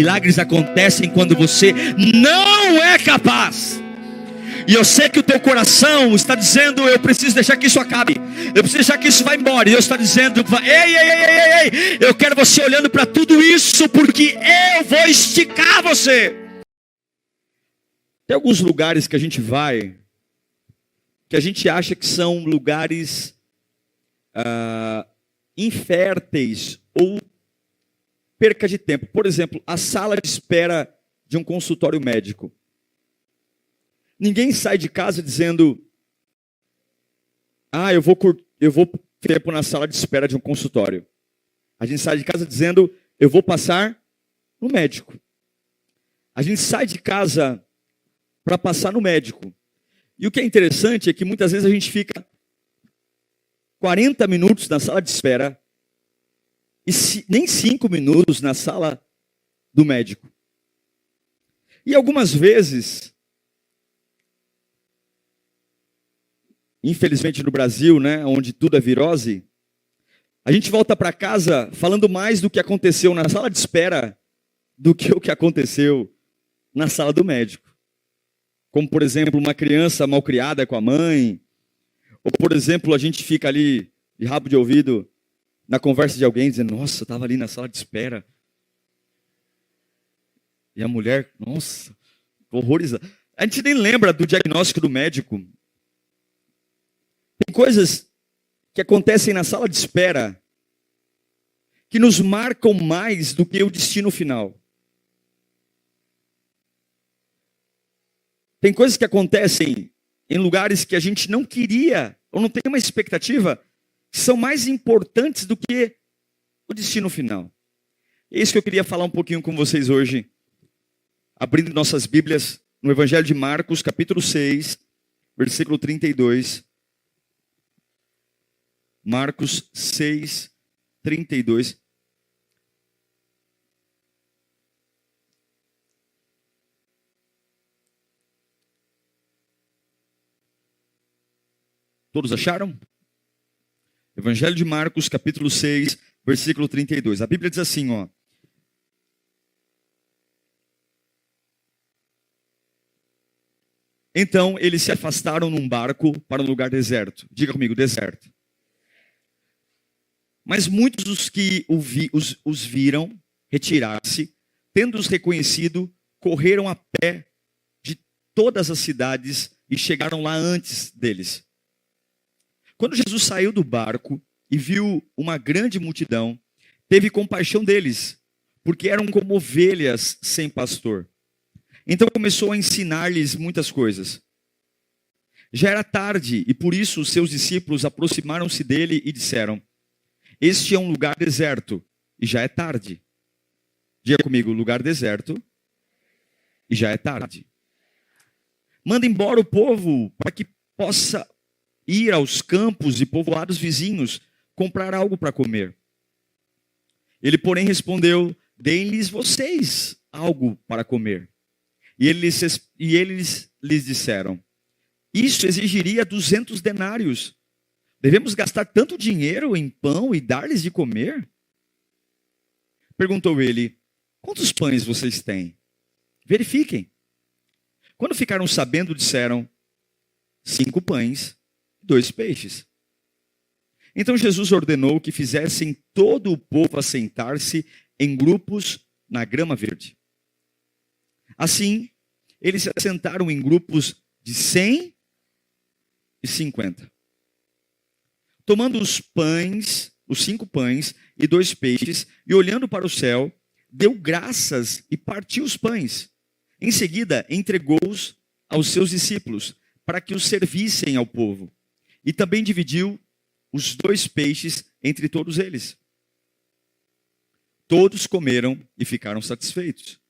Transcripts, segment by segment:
Milagres acontecem quando você não é capaz. E eu sei que o teu coração está dizendo: eu preciso deixar que isso acabe, eu preciso deixar que isso vá embora. E Deus está dizendo: ei, eu quero você olhando para tudo isso, porque eu vou esticar você. Tem alguns lugares que a gente vai, que a gente acha que são lugares inférteis ou perca de tempo. Por exemplo, a sala de espera de um consultório médico. Ninguém sai de casa dizendo: eu vou tempo na sala de espera de um consultório. A gente sai de casa dizendo: eu vou passar no médico. A gente sai de casa para passar no médico. E o que é interessante é que muitas vezes a gente fica 40 minutos na sala de espera e nem 5 minutos na sala do médico. E algumas vezes, infelizmente no Brasil, né, onde tudo é virose, a gente volta para casa falando mais do que aconteceu na sala de espera do que o que aconteceu na sala do médico. Como, por exemplo, uma criança mal criada com a mãe. Ou, por exemplo, a gente fica ali de rabo de ouvido na conversa de alguém, dizendo: nossa, eu estava ali na sala de espera. E a mulher, nossa, horrorizada. A gente nem lembra do diagnóstico do médico. Tem coisas que acontecem na sala de espera que nos marcam mais do que o destino final. Tem coisas que acontecem em lugares que a gente não queria, ou não tem uma expectativa, que são mais importantes do que o destino final. É isso que eu queria falar um pouquinho com vocês hoje, abrindo nossas Bíblias no Evangelho de Marcos, capítulo 6, versículo 32. Marcos 6, 32. Todos acharam? Evangelho de Marcos, capítulo 6, versículo 32. A Bíblia diz assim, ó. Então eles se afastaram num barco para um lugar deserto. Diga comigo, deserto. Mas muitos dos que os viram retirar-se, tendo-os reconhecido, correram a pé de todas as cidades e chegaram lá antes deles. Quando Jesus saiu do barco e viu uma grande multidão, teve compaixão deles, porque eram como ovelhas sem pastor. Então começou a ensinar-lhes muitas coisas. Já era tarde e por isso os seus discípulos aproximaram-se dele e disseram: este é um lugar deserto e já é tarde. Diga comigo, lugar deserto e já é tarde. Manda embora o povo para que possa ir aos campos e povoados vizinhos, comprar algo para comer. Ele, porém, respondeu: deem-lhes vocês algo para comer. E eles lhes disseram: isso exigiria 200 denários. Devemos gastar tanto dinheiro em pão e dar-lhes de comer? Perguntou ele: quantos pães vocês têm? Verifiquem. Quando ficaram sabendo, disseram: 5 pães, 2 peixes. Então Jesus ordenou que fizessem todo o povo assentar-se em grupos na grama verde. Assim, eles se assentaram em grupos de 100 e 50. Tomando os pães, os 5 pães e 2 peixes, e olhando para o céu, deu graças e partiu os pães. Em seguida, entregou-os aos seus discípulos, para que os servissem ao povo. E também dividiu os 2 peixes entre todos eles. Todos comeram e ficaram satisfeitos.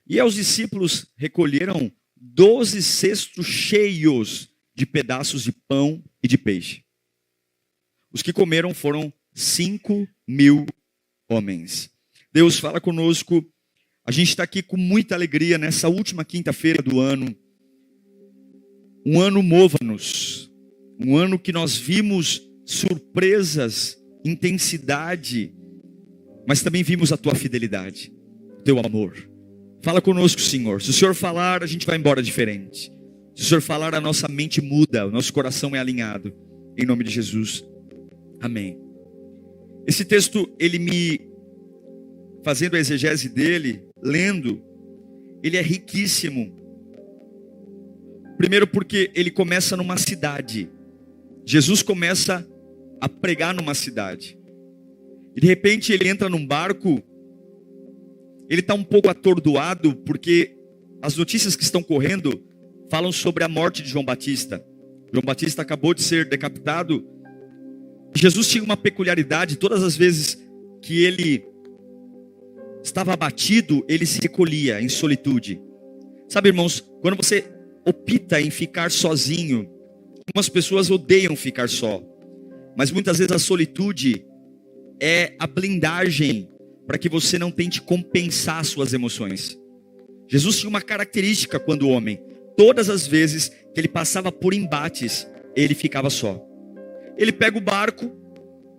E aos discípulos recolheram 12 cestos cheios de pedaços de pão e de peixe. Os que comeram foram 5.000 homens. Deus fala conosco. A gente está aqui com muita alegria nessa última quinta-feira do ano. Um ano mova-nos. Um ano que nós vimos surpresas, intensidade, mas também vimos a tua fidelidade. teu amor. Fala conosco, Senhor. Se o Senhor falar, a gente vai embora diferente. Se o Senhor falar, a nossa mente muda, o nosso coração é alinhado. Em nome de Jesus. Amém. Esse texto, fazendo a exegese dele, lendo, ele é riquíssimo. Primeiro porque ele começa numa cidade. Jesus começa a pregar numa cidade. E de repente ele entra num barco. Ele está um pouco atordoado porque as notícias que estão correndo falam sobre a morte de João Batista. João Batista acabou de ser decapitado. Jesus tinha uma peculiaridade: todas as vezes que ele estava abatido, ele se recolhia em solitude. Sabe, irmãos, quando você opta em ficar sozinho, algumas pessoas odeiam ficar só, mas muitas vezes a solitude é a blindagem para que você não tente compensar suas emoções. Jesus tinha uma característica quando homem: todas as vezes que ele passava por embates, ele ficava só. Ele pega o barco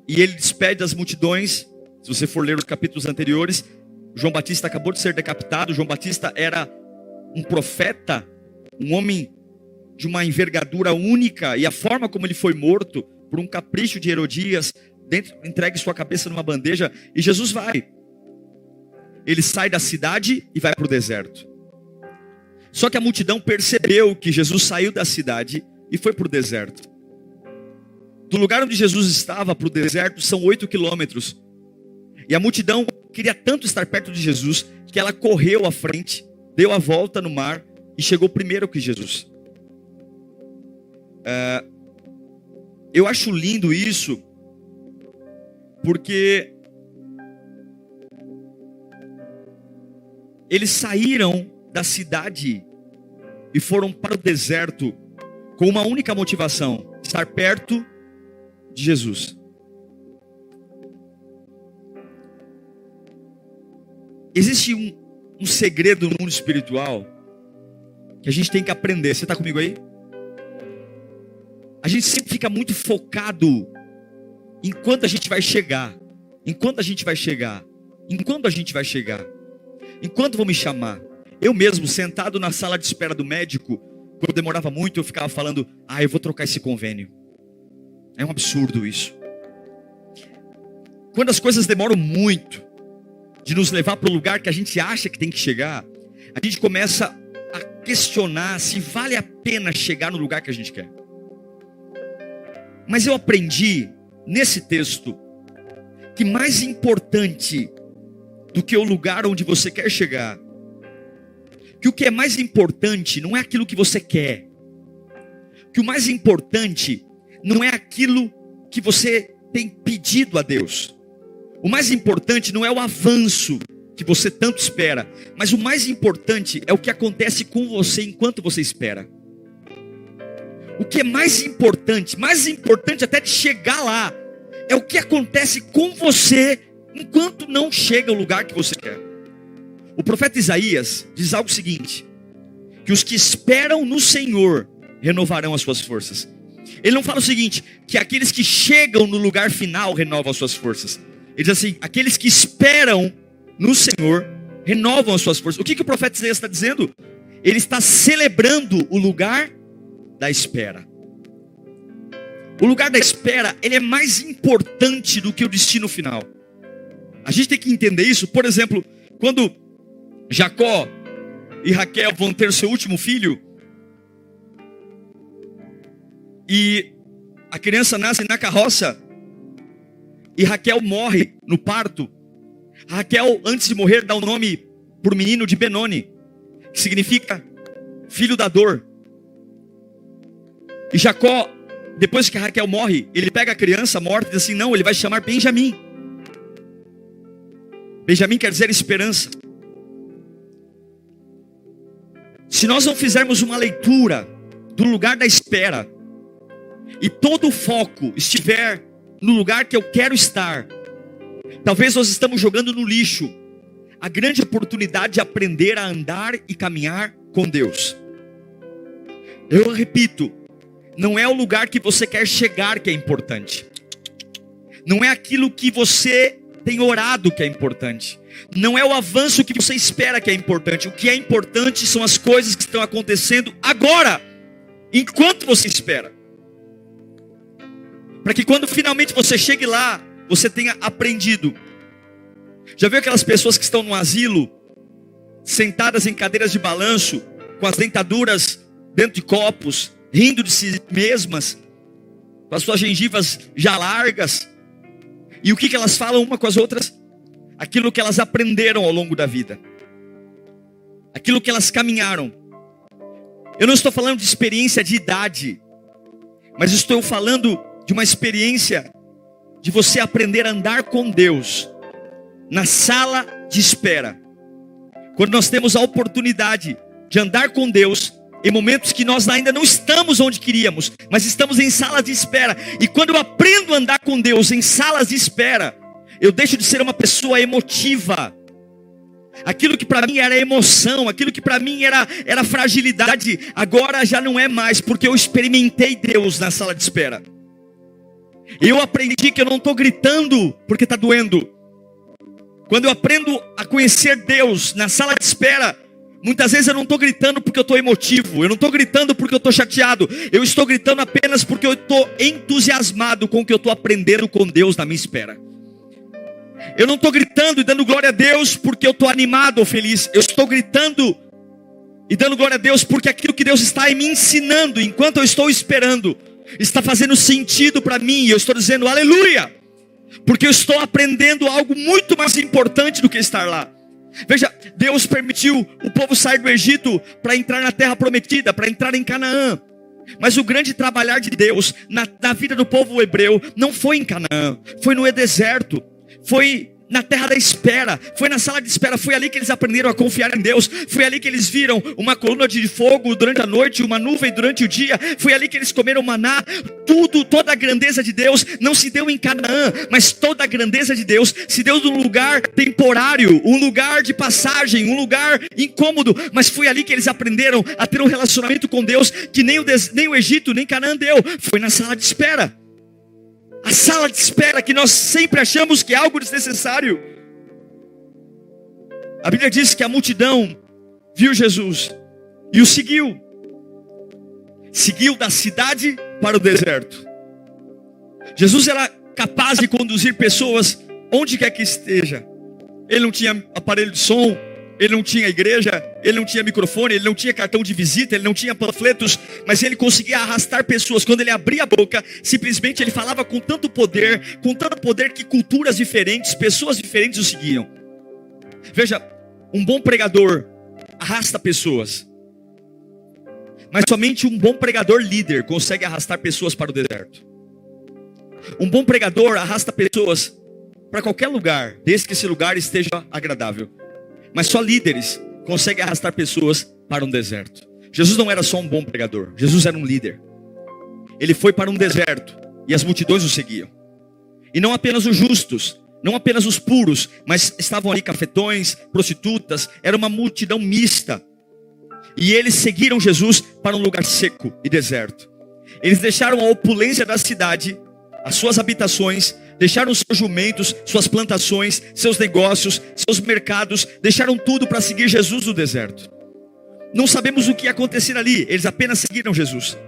e ele despede as multidões. Se você for ler os capítulos anteriores, João Batista acabou de ser decapitado. João Batista era um profeta, um homem de uma envergadura única, e a forma como ele foi morto, por um capricho de Herodias, entregue sua cabeça numa bandeja, e Jesus vai. Ele sai da cidade e vai para o deserto. Só que a multidão percebeu que Jesus saiu da cidade e foi para o deserto. Do lugar onde Jesus estava para o deserto são 8 quilômetros. E a multidão queria tanto estar perto de Jesus que ela correu à frente, deu a volta no mar e chegou primeiro que Jesus. Eu acho lindo isso, porque eles saíram da cidade e foram para o deserto com uma única motivação: estar perto de Jesus. Existe um segredo no mundo espiritual que a gente tem que aprender. Você está comigo aí? A gente sempre fica muito focado em quando a gente vai chegar. Enquanto a gente vai chegar. Enquanto a gente vai chegar. Enquanto vão me chamar. Eu mesmo, sentado na sala de espera do médico, quando demorava muito, eu ficava falando: eu vou trocar esse convênio. É um absurdo isso. Quando as coisas demoram muito de nos levar para o lugar que a gente acha que tem que chegar, a gente começa a questionar se vale a pena chegar no lugar que a gente quer. Mas eu aprendi nesse texto que mais importante do que o lugar onde você quer chegar, que o que é mais importante não é aquilo que você quer, que o mais importante não é aquilo que você tem pedido a Deus. O mais importante não é o avanço que você tanto espera, mas o mais importante é o que acontece com você enquanto você espera. O que é mais importante até de chegar lá, é o que acontece com você enquanto não chega ao lugar que você quer. O profeta Isaías diz algo seguinte: que os que esperam no Senhor renovarão as suas forças. Ele não fala o seguinte, que aqueles que chegam no lugar final renovam as suas forças. Ele diz assim: aqueles que esperam no Senhor renovam as suas forças. O que o profeta Isaías está dizendo? Ele está celebrando o lugar da espera. O lugar da espera, ele é mais importante do que o destino final. A gente tem que entender isso. Por exemplo, quando Jacó e Raquel vão ter seu último filho, e a criança nasce na carroça, e Raquel morre no parto. Raquel, antes de morrer, dá o nome para o menino de Benoni, que significa filho da dor. E Jacó, depois que Raquel morre, ele pega a criança morta e diz assim: não, ele vai chamar Benjamim. Benjamim quer dizer esperança. Se nós não fizermos uma leitura do lugar da espera, e todo o foco estiver no lugar que eu quero estar, talvez nós estamos jogando no lixo a grande oportunidade de aprender a andar e caminhar com Deus. Eu repito, não é o lugar que você quer chegar que é importante. Não é aquilo que você tem orado que é importante. Não é o avanço que você espera que é importante. O que é importante são as coisas que estão acontecendo agora, enquanto você espera. Para que quando finalmente você chegue lá, você tenha aprendido. Já viu aquelas pessoas que estão no asilo, sentadas em cadeiras de balanço, com as dentaduras dentro de copos, rindo de si mesmas, com as suas gengivas já largas? E o que elas falam uma com as outras? Aquilo que elas aprenderam ao longo da vida, aquilo que elas caminharam. Eu não estou falando de experiência de idade, mas estou falando de uma experiência de você aprender a andar com Deus na sala de espera. Quando nós temos a oportunidade de andar com Deus em momentos que nós ainda não estamos onde queríamos, mas estamos em salas de espera. E quando eu aprendo a andar com Deus em salas de espera, eu deixo de ser uma pessoa emotiva. Aquilo que para mim era emoção, aquilo que para mim era fragilidade, agora já não é mais, porque eu experimentei Deus na sala de espera. Eu aprendi que eu não estou gritando porque está doendo. Quando eu aprendo a conhecer Deus na sala de espera, muitas vezes eu não estou gritando porque eu estou emotivo, eu não estou gritando porque eu estou chateado, eu estou gritando apenas porque eu estou entusiasmado com o que eu estou aprendendo com Deus na minha espera. Eu não estou gritando e dando glória a Deus porque eu estou animado ou feliz. Eu estou gritando e dando glória a Deus porque aquilo que Deus está me ensinando enquanto eu estou esperando está fazendo sentido para mim. E eu estou dizendo aleluia, porque eu estou aprendendo algo muito mais importante do que estar lá. Veja, Deus permitiu o povo sair do Egito para entrar na terra prometida, para entrar em Canaã. Mas o grande trabalhar de Deus na vida do povo hebreu não foi em Canaã, foi no deserto, foi na terra da espera, foi na sala de espera. Foi ali que eles aprenderam a confiar em Deus. Foi ali que eles viram uma coluna de fogo durante a noite, uma nuvem durante o dia. Foi ali que eles comeram maná. Toda a grandeza de Deus não se deu em Canaã, mas toda a grandeza de Deus se deu num lugar temporário, um lugar de passagem, um lugar incômodo. Mas foi ali que eles aprenderam a ter um relacionamento com Deus que nem o Egito, nem Canaã deu. Foi na sala de espera. A sala de espera que nós sempre achamos que é algo desnecessário. A Bíblia diz que a multidão viu Jesus e o seguiu. Seguiu da cidade para o deserto. Jesus era capaz de conduzir pessoas onde quer que esteja. Ele não tinha aparelho de som, ele não tinha igreja, ele não tinha microfone, ele não tinha cartão de visita, ele não tinha panfletos, mas ele conseguia arrastar pessoas. Quando ele abria a boca, simplesmente ele falava com tanto poder que culturas diferentes, pessoas diferentes o seguiam. Veja, um bom pregador arrasta pessoas, mas somente um bom pregador líder consegue arrastar pessoas para o deserto. Um bom pregador arrasta pessoas para qualquer lugar, desde que esse lugar esteja agradável. Mas só líderes conseguem arrastar pessoas para um deserto. Jesus não era só um bom pregador, Jesus era um líder. Ele foi para um deserto e as multidões o seguiam. E não apenas os justos, não apenas os puros, mas estavam ali cafetões, prostitutas, era uma multidão mista. E eles seguiram Jesus para um lugar seco e deserto. Eles deixaram a opulência da cidade, as suas habitações, deixaram seus jumentos, suas plantações, seus negócios, seus mercados, deixaram tudo para seguir Jesus no deserto. Não sabemos o que ia acontecer ali, eles apenas seguiram Jesus.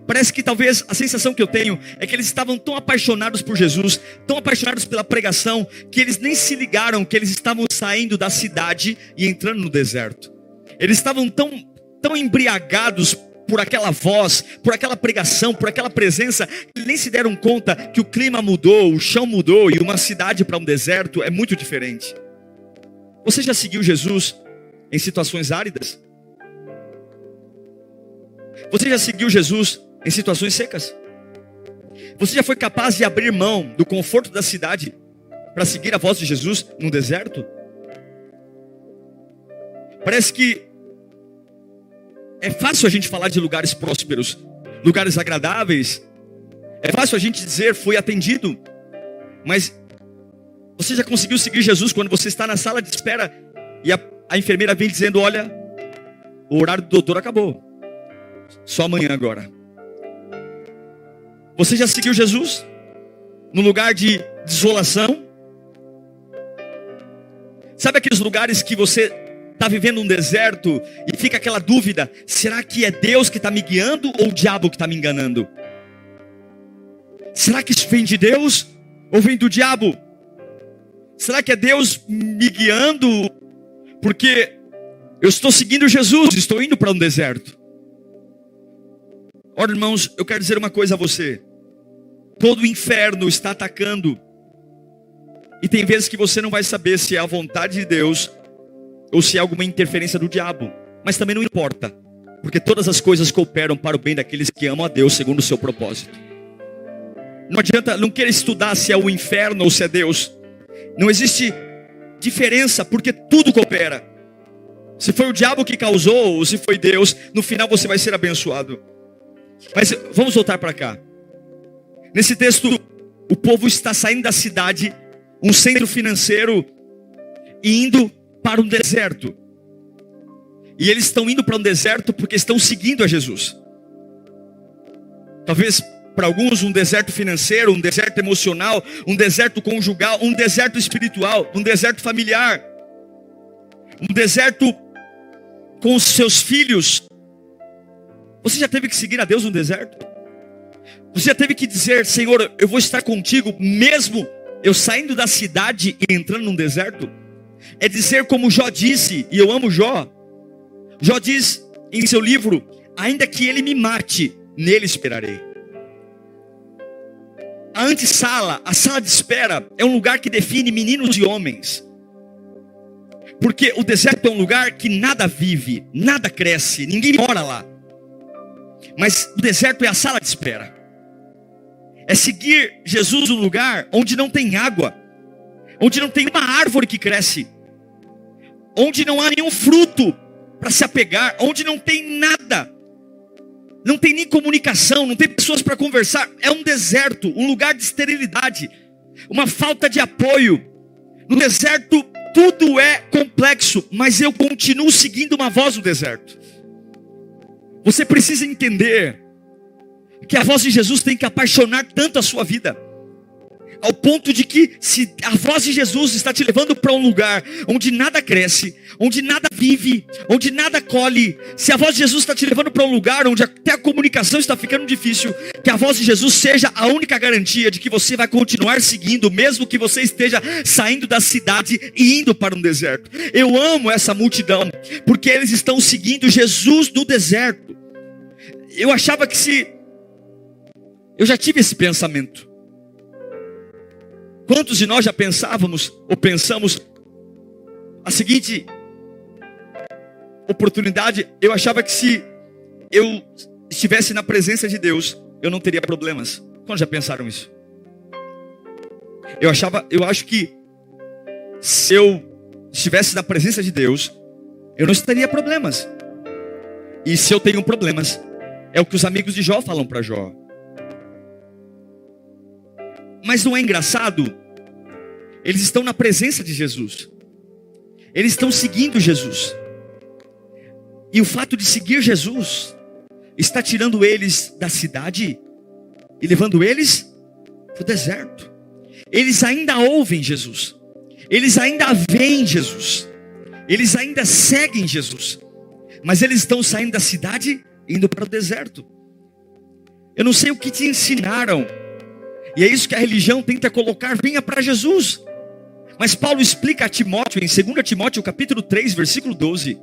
Parece que talvez a sensação que eu tenho é que eles estavam tão apaixonados por Jesus, tão apaixonados pela pregação, que eles nem se ligaram que eles estavam saindo da cidade e entrando no deserto. Eles estavam tão embriagados por aquela voz, por aquela pregação, por aquela presença, que nem se deram conta que o clima mudou, o chão mudou, e uma cidade para um deserto é muito diferente. Você já seguiu Jesus em situações áridas? Você já seguiu Jesus em situações secas? Você já foi capaz de abrir mão do conforto da cidade para seguir a voz de Jesus num deserto? Parece que é fácil a gente falar de lugares prósperos, lugares agradáveis. É fácil a gente dizer, fui atendido. Mas você já conseguiu seguir Jesus quando você está na sala de espera e a enfermeira vem dizendo, olha, o horário do doutor acabou, só amanhã agora. Você já seguiu Jesus no lugar de desolação? Sabe aqueles lugares que você está vivendo um deserto e fica aquela dúvida: será que é Deus que está me guiando ou o diabo que está me enganando? Será que isso vem de Deus ou vem do diabo? Será que é Deus me guiando porque eu estou seguindo Jesus, estou indo para um deserto? Ora, irmãos, eu quero dizer uma coisa a você: todo o inferno está atacando, e tem vezes que você não vai saber se é a vontade de Deus ou se é alguma interferência do diabo. Mas também não importa, porque todas as coisas cooperam para o bem daqueles que amam a Deus segundo o seu propósito. Não adianta, não querer estudar se é o inferno ou se é Deus. Não existe diferença, porque tudo coopera. Se foi o diabo que causou ou se foi Deus, no final você vai ser abençoado. Mas vamos voltar para cá. Nesse texto, o povo está saindo da cidade, um centro financeiro, e indo para um deserto. E eles estão indo para um deserto porque estão seguindo a Jesus. Talvez para alguns um deserto financeiro, um deserto emocional, um deserto conjugal, um deserto espiritual, um deserto familiar, um deserto com os seus filhos. Você já teve que seguir a Deus no deserto? Você já teve que dizer: Senhor, eu vou estar contigo mesmo eu saindo da cidade e entrando num deserto? É dizer como Jó disse, e eu amo Jó. Jó diz em seu livro: ainda que ele me mate, nele esperarei. A antessala, a sala de espera, é um lugar que define meninos e homens. Porque o deserto é um lugar que nada vive, nada cresce, ninguém mora lá. Mas o deserto é a sala de espera. É seguir Jesus no lugar onde não tem água, onde não tem uma árvore que cresce, onde não há nenhum fruto para se apegar, onde não tem nada, não tem nem comunicação, não tem pessoas para conversar. É um deserto, um lugar de esterilidade, uma falta de apoio. No deserto tudo é complexo, mas eu continuo seguindo uma voz no deserto. Você precisa entender que a voz de Jesus tem que apaixonar tanto a sua vida, ao ponto de que, se a voz de Jesus está te levando para um lugar onde nada cresce, onde nada vive, onde nada colhe, se a voz de Jesus está te levando para um lugar onde até a comunicação está ficando difícil, que a voz de Jesus seja a única garantia de que você vai continuar seguindo, mesmo que você esteja saindo da cidade e indo para um deserto. Eu amo essa multidão, porque eles estão seguindo Jesus no deserto. Eu achava que eu já tive esse pensamento. Quantos de nós já pensávamos ou pensamos a seguinte oportunidade? Eu achava que se eu estivesse na presença de Deus, eu não teria problemas. Quantos já pensaram isso? Eu acho que se eu estivesse na presença de Deus, eu não teria problemas. E se eu tenho problemas, é o que os amigos de Jó falam para Jó. Mas não é engraçado? Eles estão na presença de Jesus, eles estão seguindo Jesus, e o fato de seguir Jesus está tirando eles da cidade e levando eles para o deserto. Eles ainda ouvem Jesus, eles ainda veem Jesus, eles ainda seguem Jesus, mas eles estão saindo da cidade e indo para o deserto. Eu não sei o que te ensinaram, e é isso que a religião tenta colocar: venha para Jesus. Mas Paulo explica a Timóteo, em 2 Timóteo capítulo 3, versículo 12,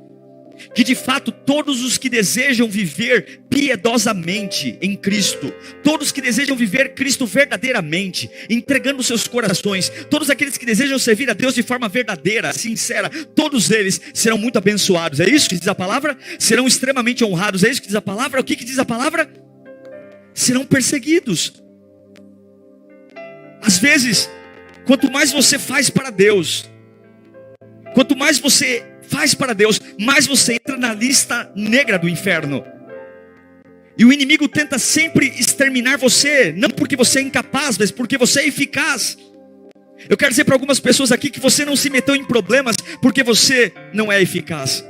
que de fato todos os que desejam viver piedosamente em Cristo, todos que desejam viver Cristo verdadeiramente, entregando seus corações, todos aqueles que desejam servir a Deus de forma verdadeira, sincera, todos eles serão muito abençoados. É isso que diz a palavra? Serão extremamente honrados. É isso que diz a palavra? O que diz a palavra? Serão perseguidos. Às vezes, quanto mais você faz para Deus, quanto mais você faz para Deus, mais você entra na lista negra do inferno. E o inimigo tenta sempre exterminar você, não porque você é incapaz, mas porque você é eficaz. Eu quero dizer para algumas pessoas aqui que você não se meteu em problemas porque você não é eficaz.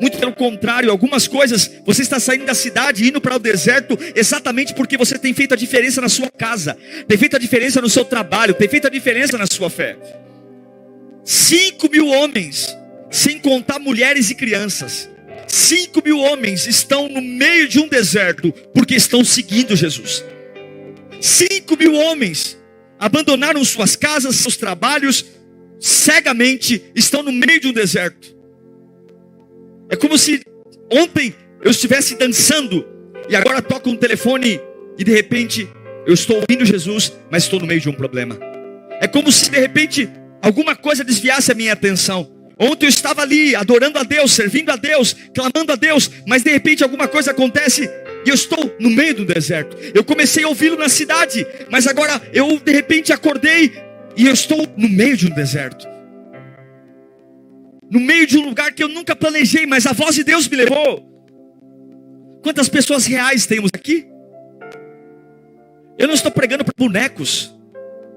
Muito pelo contrário, algumas coisas, você está saindo da cidade e indo para o deserto exatamente porque você tem feito a diferença na sua casa, tem feito a diferença no seu trabalho, tem feito a diferença na sua fé. 5.000 homens, sem contar mulheres e crianças. 5.000 homens estão no meio de um deserto, porque estão seguindo Jesus. 5.000 homens abandonaram suas casas, seus trabalhos, cegamente estão no meio de um deserto. É como se ontem eu estivesse dançando e agora toco um telefone e de repente eu estou ouvindo Jesus, mas estou no meio de um problema. É como se de repente alguma coisa desviasse a minha atenção. Ontem eu estava ali adorando a Deus, servindo a Deus, clamando a Deus, mas de repente alguma coisa acontece e eu estou no meio do deserto. Eu comecei a ouvi-lo na cidade, mas agora eu de repente acordei e eu estou no meio de um deserto. No meio de um lugar que eu nunca planejei, mas a voz de Deus me levou. Quantas pessoas reais temos aqui? Eu não estou pregando para bonecos.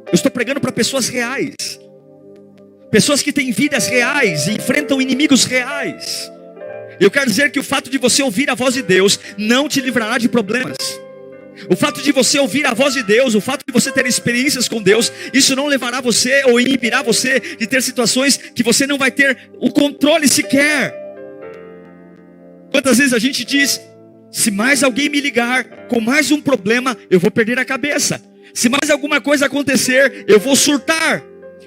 Eu estou pregando para pessoas reais. Pessoas que têm vidas reais e enfrentam inimigos reais. Eu quero dizer que o fato de você ouvir a voz de Deus não te livrará de problemas. O fato de você ouvir a voz de Deus, o fato de você ter experiências com Deus, isso não levará você ou inibirá você de ter situações que você não vai ter o controle sequer. Quantas vezes a gente diz, se mais alguém me ligar com mais um problema, eu vou perder a cabeça. Se mais alguma coisa acontecer, eu vou surtar.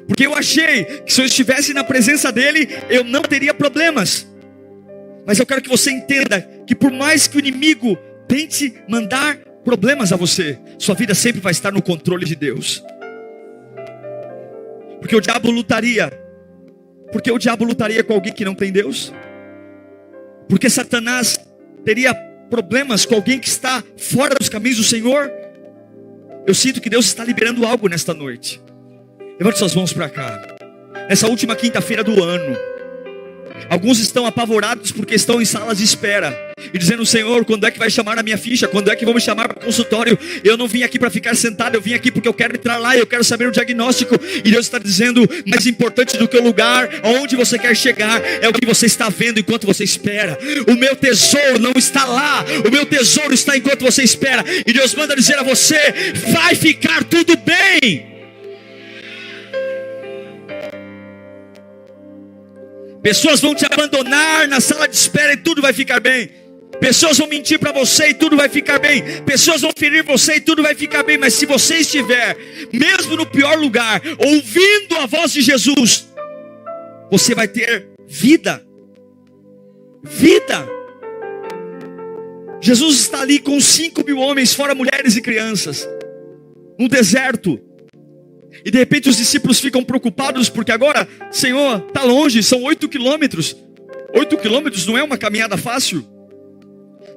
Porque eu achei que se eu estivesse na presença dele, eu não teria problemas. Mas eu quero que você entenda que por mais que o inimigo tente mandar problemas a você, sua vida sempre vai estar no controle de Deus. Porque o diabo lutaria. Porque o diabo lutaria com alguém que não tem Deus? Porque Satanás teria problemas com alguém que está fora dos caminhos do Senhor? Eu sinto que Deus está liberando algo nesta noite. Levante suas mãos para cá. Nessa última quinta-feira do ano, alguns estão apavorados porque estão em salas de espera e dizendo, Senhor, quando é que vai chamar a minha ficha? Quando é que vão me chamar para o consultório? Eu não vim aqui para ficar sentado, eu vim aqui porque eu quero entrar lá, eu quero saber o diagnóstico. E Deus está dizendo, mais importante do que o lugar aonde você quer chegar é o que você está vendo enquanto você espera. O meu tesouro não está lá, o meu tesouro está enquanto você espera. E Deus manda dizer a você, vai ficar tudo bem. Pessoas vão te abandonar na sala de espera e tudo vai ficar bem. Pessoas vão mentir para você e tudo vai ficar bem. Pessoas vão ferir você e tudo vai ficar bem. Mas se você estiver, mesmo no pior lugar, ouvindo a voz de Jesus, você vai ter vida. Vida. Jesus está ali com 5.000 homens, fora mulheres e crianças, no deserto. E de repente os discípulos ficam preocupados, porque agora, Senhor, está longe, são 8 quilômetros. 8 quilômetros não é uma caminhada fácil.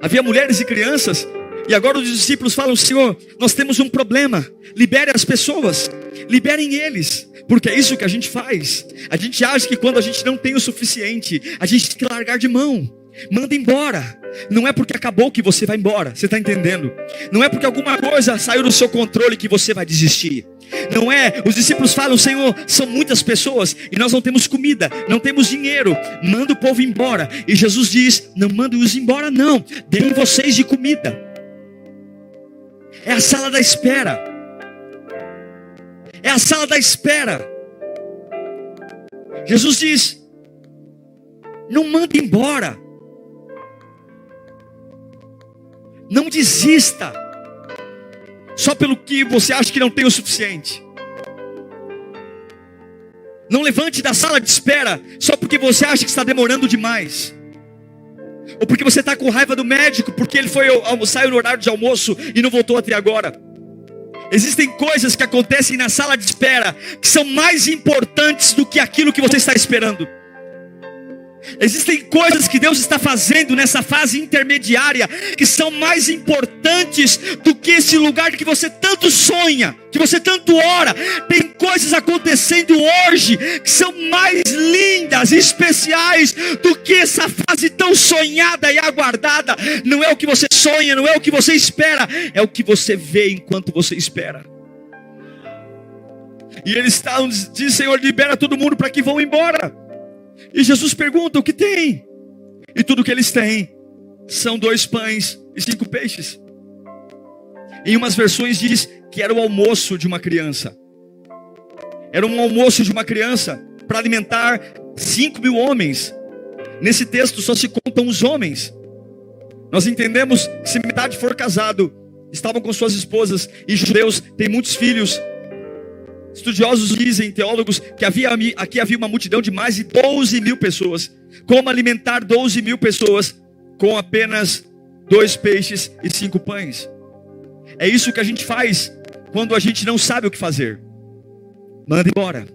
Havia mulheres e crianças, e agora os discípulos falam, Senhor, nós temos um problema. Libere as pessoas, liberem eles, porque é isso que a gente faz. A gente acha que quando a gente não tem o suficiente, a gente tem que largar de mão. Manda embora. Não é porque acabou que você vai embora, você está entendendo? Não é porque alguma coisa saiu do seu controle que você vai desistir. Não é, os discípulos falam, Senhor, são muitas pessoas e nós não temos comida, não temos dinheiro, manda o povo embora. E Jesus diz, não manda-os embora não, deem vocês de comida. É a sala da espera. É a sala da espera. Jesus diz, não manda embora. Não desista só pelo que você acha que não tem o suficiente. Não levante da sala de espera só porque você acha que está demorando demais. Ou porque você está com raiva do médico porque ele saiu no horário de almoço e não voltou até agora. Existem coisas que acontecem na sala de espera que são mais importantes do que aquilo que você está esperando. Existem coisas que Deus está fazendo nessa fase intermediária que são mais importantes do que esse lugar que você tanto sonha, que você tanto ora. Tem coisas acontecendo hoje que são mais lindas e especiais do que essa fase tão sonhada e aguardada. Não é o que você sonha, não é o que você espera, é o que você vê enquanto você espera. E eles dizem, Senhor, libera todo mundo para que vão embora. E Jesus pergunta, o que tem? E tudo que eles têm são 2 pães e 5 peixes. Em umas versões diz que era o almoço de uma criança. Era um almoço de uma criança. para alimentar 5.000 homens. Nesse texto só se contam os homens. Nós entendemos que se metade for casado, estavam com suas esposas, e judeus têm muitos filhos. Estudiosos dizem, teólogos, que aqui havia uma multidão de mais de 12.000 pessoas. Como alimentar 12.000 pessoas com apenas 2 peixes e 5 pães? É isso que a gente faz quando a gente não sabe o que fazer. Manda embora.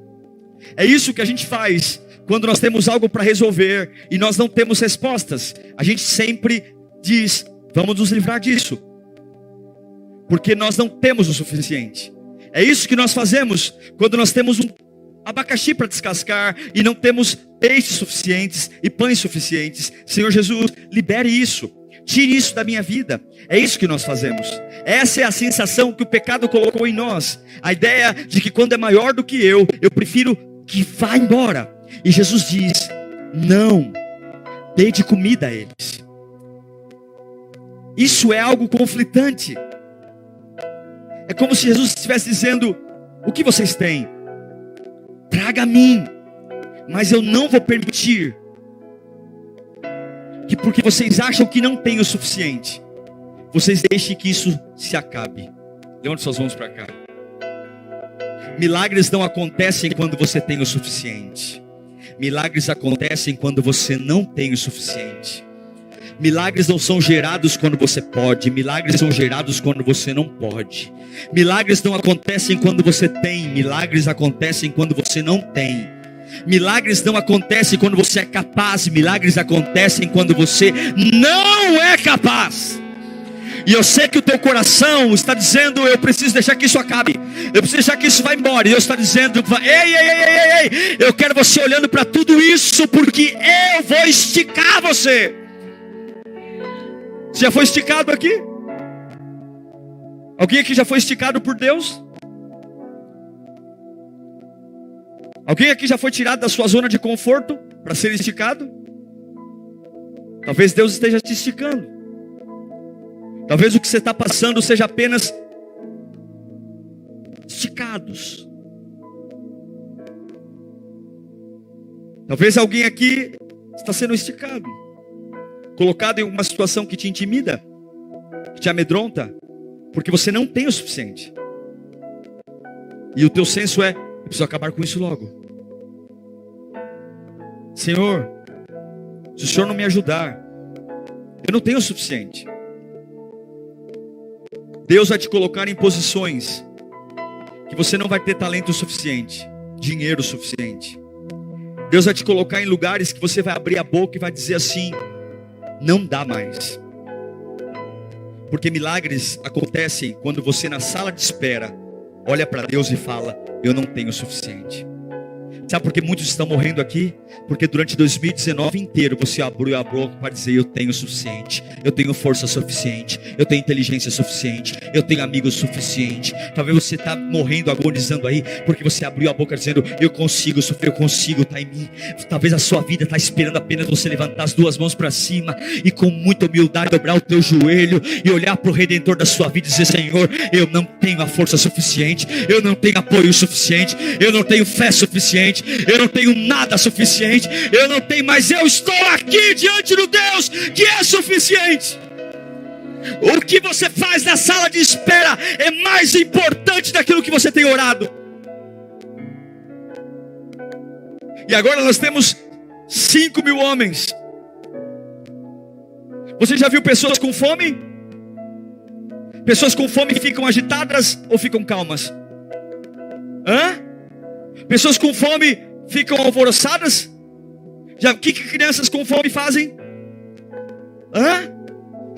É isso que a gente faz quando nós temos algo para resolver e nós não temos respostas. A gente sempre diz, vamos nos livrar disso, porque nós não temos o suficiente. É isso que nós fazemos quando nós temos um abacaxi para descascar e não temos peixes suficientes e pães suficientes. Senhor Jesus, libere isso, tire isso da minha vida. É isso que nós fazemos. Essa é a sensação que o pecado colocou em nós. A ideia de que quando é maior do que eu prefiro que vá embora. E Jesus diz, não, dê de comida a eles. Isso é algo conflitante. É como se Jesus estivesse dizendo, o que vocês têm? Traga a mim, mas eu não vou permitir que porque vocês acham que não tem o suficiente, vocês deixem que isso se acabe. Levante suas mãos para cá. Milagres não acontecem quando você tem o suficiente. Milagres acontecem quando você não tem o suficiente. Milagres não são gerados quando você pode. Milagres são gerados quando você não pode. Milagres não acontecem quando você tem. Milagres acontecem quando você não tem. Milagres não acontecem quando você é capaz. Milagres acontecem quando você não é capaz. E eu sei que o teu coração está dizendo, eu preciso deixar que isso acabe, eu preciso deixar que isso vá embora. E Deus está dizendo, ei, eu quero você olhando para tudo isso, porque eu vou esticar você. Você já foi esticado aqui? Alguém aqui já foi esticado por Deus? Alguém aqui já foi tirado da sua zona de conforto para ser esticado? Talvez Deus esteja te esticando. Talvez o que você está passando seja apenas esticados. Talvez alguém aqui está sendo esticado, colocado em uma situação que te intimida, que te amedronta, porque você não tem o suficiente. E o teu senso é, eu preciso acabar com isso logo. Senhor, se o Senhor não me ajudar, eu não tenho o suficiente. Deus vai te colocar em posições que você não vai ter talento suficiente, dinheiro suficiente. Deus vai te colocar em lugares que você vai abrir a boca e vai dizer assim, não dá mais. Porque milagres acontecem quando você na sala de espera olha para Deus e fala, eu não tenho o suficiente. Sabe por que muitos estão morrendo aqui? Porque durante 2019 inteiro você abriu a boca para dizer, eu tenho o suficiente, eu tenho força suficiente, eu tenho inteligência suficiente, eu tenho amigos suficiente. Talvez você está morrendo agonizando aí, porque você abriu a boca dizendo, eu consigo, está em mim. Talvez a sua vida está esperando apenas você levantar as 2 mãos para cima e com muita humildade dobrar o teu joelho e olhar para o Redentor da sua vida e dizer, Senhor, eu não tenho a força suficiente, eu não tenho apoio suficiente, eu não tenho fé suficiente, eu não tenho nada suficiente, eu não tenho, mas eu estou aqui diante do Deus que é suficiente. O que você faz na sala de espera é mais importante daquilo que você tem orado. E agora nós temos 5.000 homens. Você já viu pessoas com fome? Pessoas com fome ficam agitadas ou ficam calmas? Pessoas com fome ficam alvoroçadas? O que crianças com fome fazem?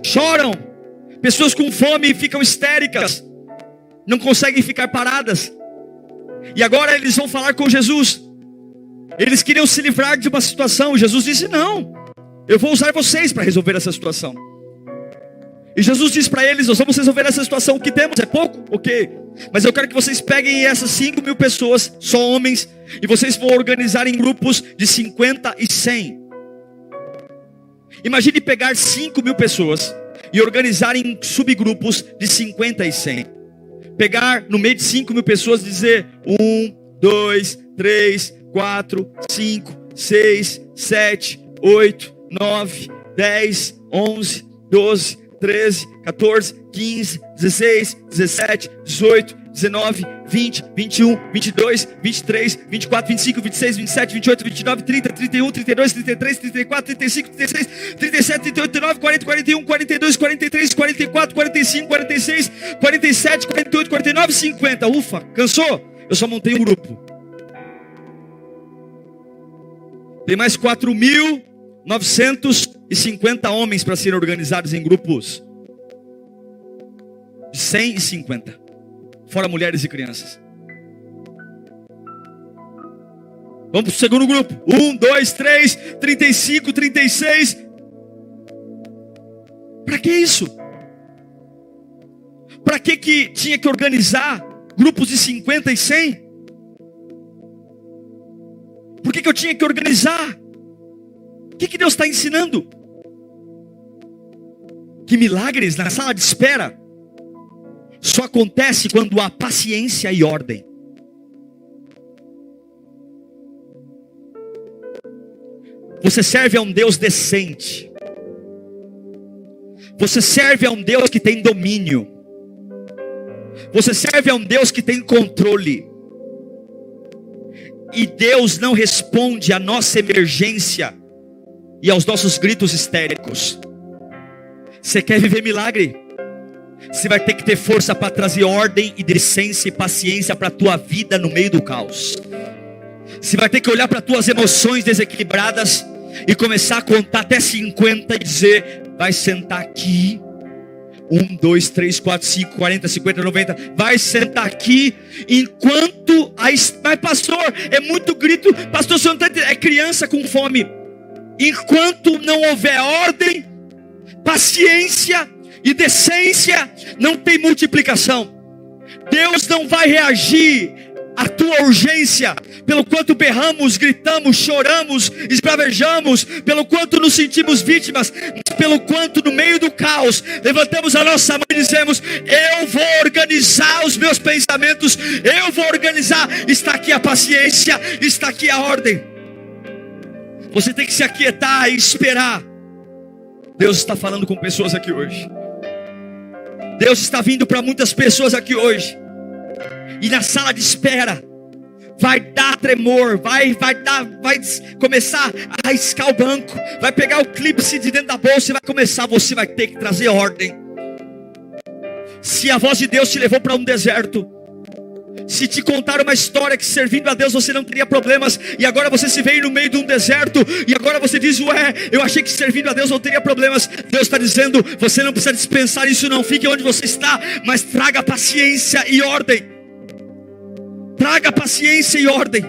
Choram. Pessoas com fome ficam histéricas, não conseguem ficar paradas. E agora eles vão falar com Jesus. Eles queriam se livrar de uma situação. Jesus disse, não, eu vou usar vocês para resolver essa situação. E Jesus diz para eles, nós vamos resolver essa situação. O que temos é pouco? Ok. Mas eu quero que vocês peguem essas 5.000 pessoas, só homens, e vocês vão organizar em grupos de 50 e 100. Imagine pegar 5.000 pessoas e organizar em subgrupos de 50 e 100. Pegar no meio de 5.000 pessoas e dizer 1, 2, 3, 4, 5, 6, 7, 8, 9, 10, 11, 12, 13, 14, 15, 16, 17, 18, 19, 20, 21, 22, 23, 24, 25, 26, 27, 28, 29, 30, 31, 32, 33, 34, 35, 36, 37, 38, 39, 40, 41, 42, 43, 44, 45, 46, 47, 48, 49, 50. Ufa, cansou? Eu só montei um grupo. Tem mais 4.950 homens para serem organizados em grupos de 150, fora mulheres e crianças. Vamos para o segundo grupo. 1, 2, 3, 35, 36. Para que isso? Para que tinha que organizar grupos de 50 e 100? Por que eu tinha que organizar? O que Deus está ensinando? Que milagres na sala de espera só acontece quando há paciência e ordem. Você serve a um Deus decente. Você serve a um Deus que tem domínio. Você serve a um Deus que tem controle. E Deus não responde à nossa emergência e aos nossos gritos histéricos. Você quer viver milagre? Você vai ter que ter força para trazer ordem e decência e paciência para a tua vida no meio do caos. Você vai ter que olhar para as tuas emoções desequilibradas e começar a contar até 50 e dizer: vai sentar aqui. 1, 2, 3, 4, 5, 40, 50, 90. Vai sentar aqui enquanto... Mas pastor, é muito grito. Pastor, você não está entendendo? É criança com fome. Enquanto não houver ordem, paciência e decência, não tem multiplicação. Deus não vai reagir à tua urgência, pelo quanto berramos, gritamos, choramos, esbravejamos, pelo quanto nos sentimos vítimas, pelo quanto no meio do caos levantamos a nossa mão e dizemos: eu vou organizar os meus pensamentos, eu vou organizar. Está aqui a paciência, está aqui a ordem. Você tem que se aquietar e esperar. Deus está falando com pessoas aqui hoje. Deus está vindo para muitas pessoas aqui hoje. E na sala de espera vai dar tremor, vai começar a riscar o banco, vai pegar o clipe de dentro da bolsa e vai começar. Você vai ter que trazer ordem. Se a voz de Deus te levou para um deserto, se te contaram uma história que servindo a Deus você não teria problemas, e agora você se veio no meio de um deserto, e agora você diz: ué, eu achei que servindo a Deus não teria problemas. Deus está dizendo: você não precisa dispensar isso, não fique onde você está, mas traga paciência e ordem. Traga paciência e ordem.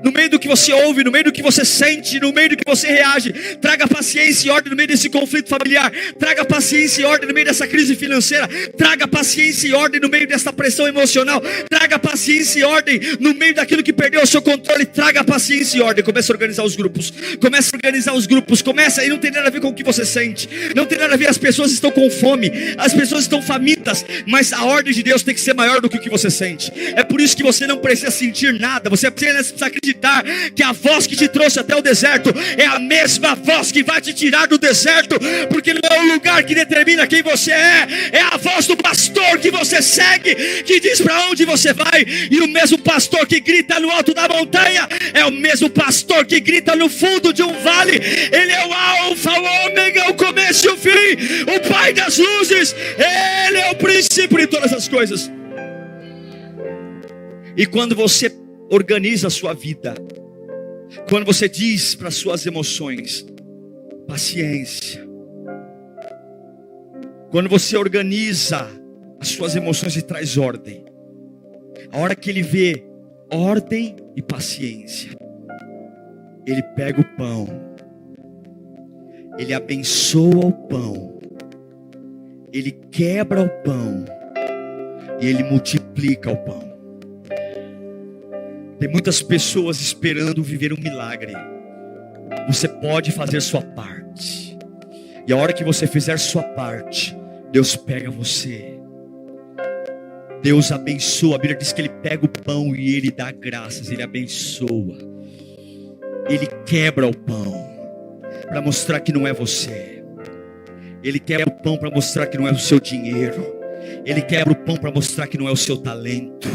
No meio do que você ouve, no meio do que você sente, no meio do que você reage, traga paciência e ordem no meio desse conflito familiar. Traga paciência e ordem no meio dessa crise financeira. Traga paciência e ordem no meio dessa pressão emocional. Traga paciência e ordem no meio daquilo que perdeu o seu controle. Traga paciência e ordem. Comece a organizar os grupos. Comece a organizar os grupos. Começa, e não tem nada a ver com o que você sente. Não tem nada a ver, as pessoas estão com fome. As pessoas estão famintas. Mas a ordem de Deus tem que ser maior do que o que você sente. É por isso que você não precisa sentir nada. Você precisa acreditar que a voz que te trouxe até o deserto é a mesma voz que vai te tirar do deserto, porque não é o lugar que determina quem você é a voz do pastor que você segue, que diz para onde você vai. E o mesmo pastor que grita no alto da montanha é o mesmo pastor que grita no fundo de um vale. Ele é o alfa, o ômega, o começo e o fim, o pai das luzes. Ele é o princípio de todas as coisas. E quando você organiza a sua vida, quando você diz para as suas emoções: paciência. Quando você organiza as suas emoções e traz ordem, a hora que ele vê ordem e paciência, ele pega o pão, ele abençoa o pão, ele quebra o pão e ele multiplica o pão. Tem muitas pessoas esperando viver um milagre. Você pode fazer sua parte. E a hora que você fizer sua parte, Deus pega você. Deus abençoa. A Bíblia diz que Ele pega o pão e Ele dá graças. Ele abençoa. Ele quebra o pão para mostrar que não é você. Ele quebra o pão para mostrar que não é o seu dinheiro. Ele quebra o pão para mostrar que não é o seu talento.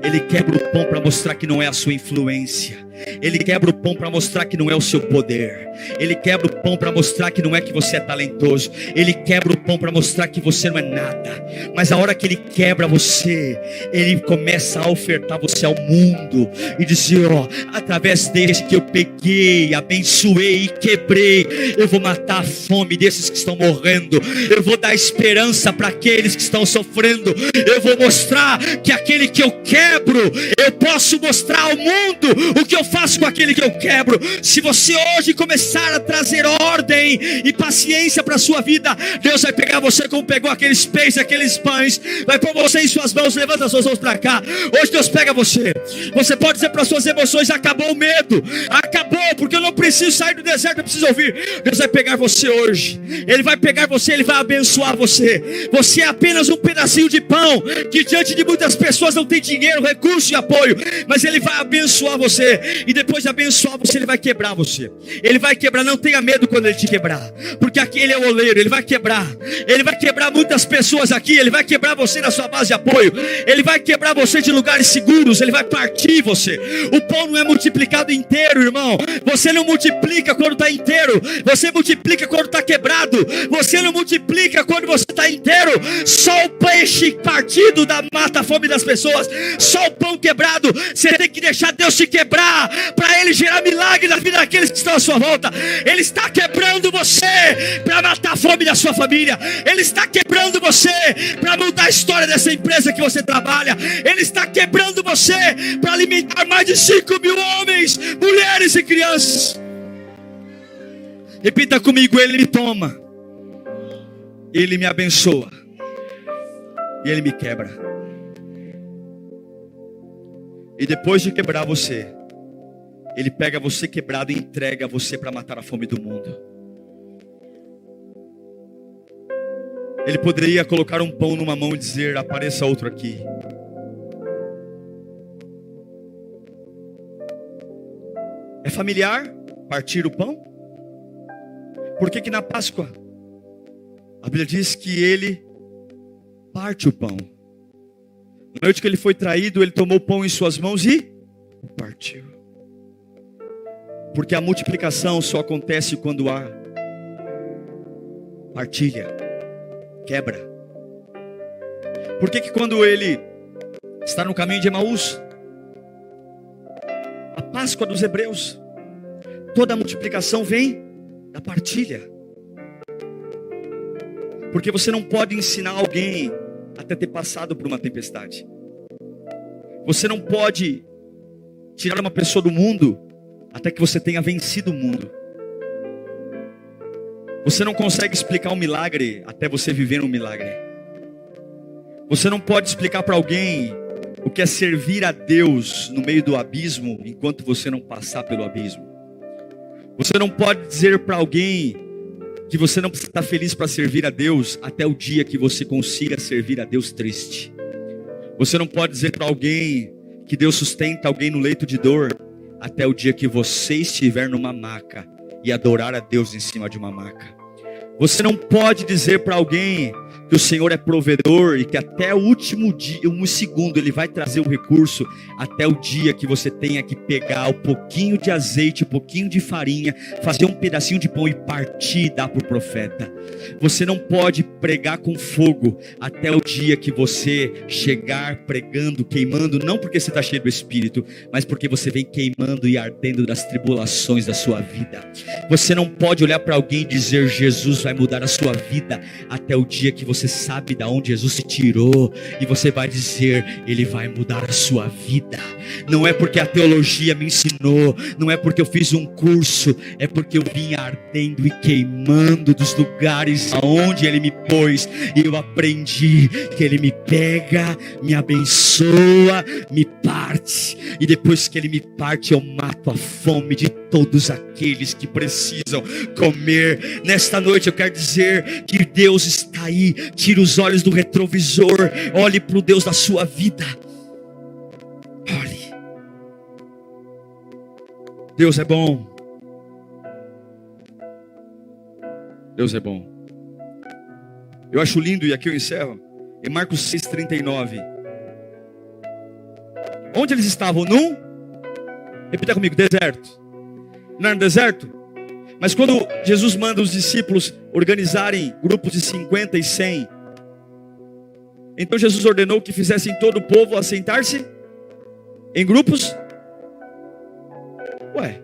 Ele quebra o pão para mostrar que não é a sua influência. Ele quebra o pão para mostrar que não é o seu poder. Ele quebra o pão para mostrar que não é que você é talentoso. Ele quebra o pão para mostrar que você não é nada. Mas a hora que ele quebra você, ele começa a ofertar você ao mundo e dizer: ó, através desse que eu peguei, abençoei e quebrei, eu vou matar a fome desses que estão morrendo. Eu vou dar esperança para aqueles que estão sofrendo. Eu vou mostrar que aquele que eu quebro, eu posso mostrar ao mundo o que eu faço com aquele que eu quebro. Se você hoje começar a trazer ordem e paciência para a sua vida, Deus vai pegar você como pegou aqueles peixes, aqueles pães, vai pôr você em suas mãos. Levanta as suas mãos para cá. Hoje Deus pega você. Você pode dizer para as suas emoções: acabou o medo, acabou, porque eu não preciso sair do deserto, eu preciso ouvir. Deus vai pegar você hoje. Ele vai pegar você, Ele vai abençoar você. Você é apenas um pedacinho de pão que diante de muitas pessoas não tem dinheiro, recurso e apoio, mas Ele vai abençoar você. E depois de abençoar você, Ele vai quebrar você. Ele vai quebrar, não tenha medo quando Ele te quebrar, porque aqui Ele é o oleiro, Ele vai quebrar. Ele vai quebrar muitas pessoas aqui. Ele vai quebrar você na sua base de apoio. Ele vai quebrar você de lugares seguros. Ele vai partir você. O pão não é multiplicado inteiro, irmão. Você não multiplica quando está inteiro. Você multiplica quando está quebrado. Você não multiplica quando você está inteiro. Só o peixe partido mata a fome das pessoas. Só o pão quebrado. Você tem que deixar Deus te quebrar, para Ele gerar milagre na vida daqueles que estão à sua volta. Ele está quebrando você para matar a fome da sua família. Ele está quebrando você para mudar a história dessa empresa que você trabalha. Ele está quebrando você para alimentar mais de 5.000 homens, mulheres e crianças. Repita comigo: Ele me toma, Ele me abençoa e Ele me quebra. E depois de quebrar você, Ele pega você quebrado e entrega você para matar a fome do mundo. Ele poderia colocar um pão numa mão e dizer: apareça outro aqui. É familiar partir o pão? Por que na Páscoa a Bíblia diz que Ele parte o pão? Na noite que Ele foi traído, Ele tomou o pão em suas mãos e partiu. Porque a multiplicação só acontece quando há partilha, quebra. Por que quando Ele está no caminho de Emaús, a Páscoa dos hebreus, toda a multiplicação vem da partilha? Porque você não pode ensinar alguém até ter passado por uma tempestade. Você não pode tirar uma pessoa do mundo até que você tenha vencido o mundo. Você não consegue explicar um milagre até você viver um milagre. Você não pode explicar para alguém o que é servir a Deus no meio do abismo enquanto você não passar pelo abismo. Você não pode dizer para alguém que você não precisa estar feliz para servir a Deus até o dia que você consiga servir a Deus triste. Você não pode dizer para alguém que Deus sustenta alguém no leito de dor até o dia que você estiver numa maca e adorar a Deus em cima de uma maca. Você não pode dizer para alguém que o Senhor é provedor e que até o último dia, um segundo, Ele vai trazer o recurso, até o dia que você tenha que pegar um pouquinho de azeite, um pouquinho de farinha, fazer um pedacinho de pão e partir e dar para o profeta. Você não pode pregar com fogo até o dia que você chegar pregando, queimando, não porque você está cheio do Espírito, mas porque você vem queimando e ardendo das tribulações da sua vida. Você não pode olhar para alguém e dizer: Jesus vai mudar a sua vida, até o dia que você sabe de onde Jesus te tirou, e você vai dizer: Ele vai mudar a sua vida. Não é porque a teologia me ensinou, não é porque eu fiz um curso, é porque eu vim ardendo e queimando dos lugares aonde Ele me pôs, e eu aprendi que Ele me pega, me abençoa, me parte, e depois que Ele me parte, eu mato a fome de todos aqueles que precisam comer. Nesta noite eu quero dizer que Deus está aí. Tire os olhos do retrovisor, olhe para o Deus da sua vida. Olhe. Deus é bom. Deus é bom. Eu acho lindo, e aqui eu encerro, em Marcos 6,39. Onde eles estavam? Repita comigo, deserto. Não era no deserto? Mas quando Jesus manda os discípulos organizarem grupos de 50 e 100, então Jesus ordenou que fizessem todo o povo assentar-se em grupos. Ué,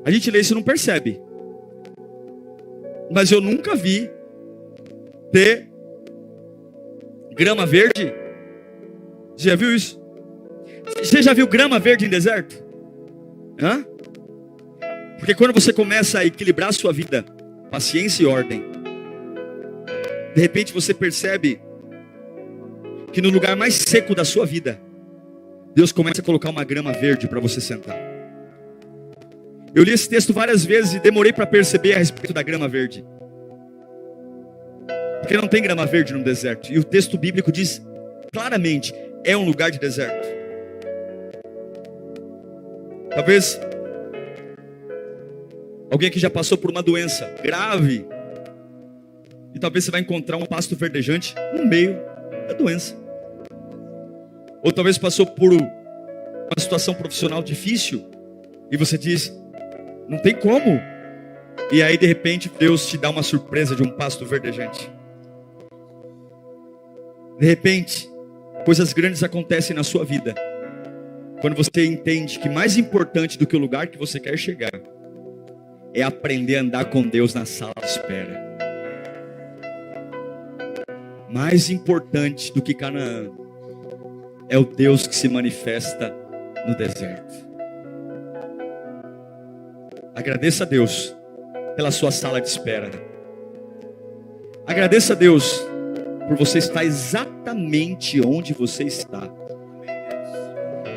a gente lê isso e não percebe. Mas eu nunca vi ter grama verde. Você já viu isso? Você já viu grama verde em deserto? Hã? Porque quando você começa a equilibrar a sua vida, paciência e ordem, de repente você percebe que no lugar mais seco da sua vida, Deus começa a colocar uma grama verde para você sentar. Eu li esse texto várias vezes e demorei para perceber a respeito da grama verde. Porque não tem grama verde no deserto. E o texto bíblico diz claramente, é um lugar de deserto. Talvez alguém aqui já passou por uma doença grave. E talvez você vai encontrar um pasto verdejante no meio da doença. Ou talvez passou por uma situação profissional difícil. E você diz, não tem como. E aí de repente Deus te dá uma surpresa de um pasto verdejante. De repente, coisas grandes acontecem na sua vida. Quando você entende que mais importante do que o lugar que você quer chegar é aprender a andar com Deus na sala de espera. Mais importante do que Canaã é o Deus que se manifesta no deserto. Agradeça a Deus pela sua sala de espera. Agradeça a Deus por você estar exatamente onde você está.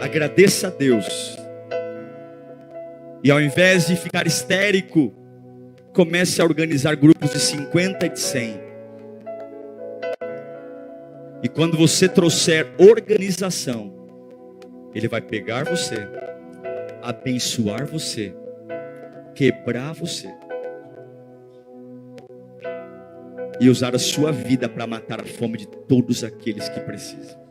Agradeça a Deus. E ao invés de ficar histérico, comece a organizar grupos de 50 e de 100. E quando você trouxer organização, Ele vai pegar você, abençoar você, quebrar você e usar a sua vida para matar a fome de todos aqueles que precisam.